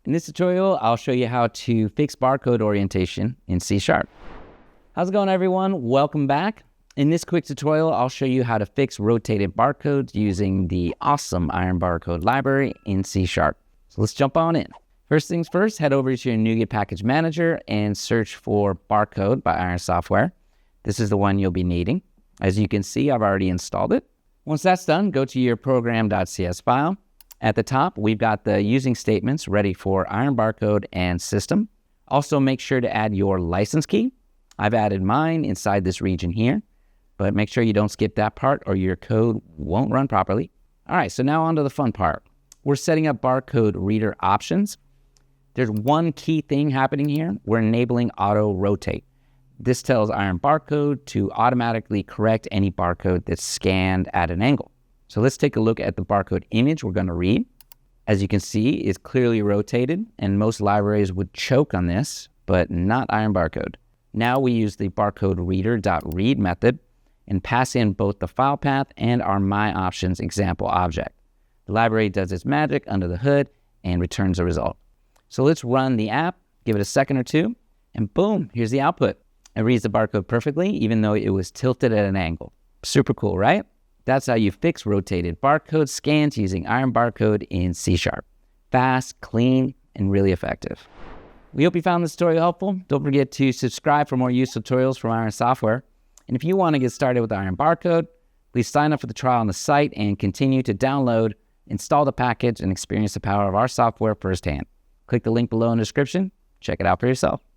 In this tutorial, I'll show you how to fix barcode orientation in C#. How's it going, everyone? Welcome back. In this quick tutorial, I'll show you how to fix rotated barcodes using the awesome IronBarcode library in C#. So let's jump on in. First things first, head over to your NuGet package manager and search for Barcode by Iron Software. This is the one you'll be needing. As you can see, I've already installed it. Once that's done, go to your program.cs file. At the top, we've got the using statements ready for IronBarcode and system. Also, make sure to add your license key. I've added mine inside this region here, but make sure you don't skip that part or your code won't run properly. All right, so now on to the fun part. We're setting up barcode reader options. There's one key thing happening here. We're enabling auto-rotate. This tells IronBarcode to automatically correct any barcode that's scanned at an angle. So let's take a look at the barcode image we're going to read. As you can see, it's clearly rotated, and most libraries would choke on this, but not IronBarcode. Now we use the BarcodeReader.read method and pass in both the file path and our MyOptions example object. The library does its magic under the hood and returns a result. So let's run the app, give it a second or two, and boom, here's the output. It reads the barcode perfectly, even though it was tilted at an angle. Super cool, right? That's how you fix rotated barcode scans using IronBarcode in C#. Fast, clean, and really effective. We hope you found this tutorial helpful. Don't forget to subscribe for more useful tutorials from Iron Software. And if you want to get started with IronBarcode, please sign up for the trial on the site and continue to download, install the package, and experience the power of our software firsthand. Click the link below in the description. Check it out for yourself.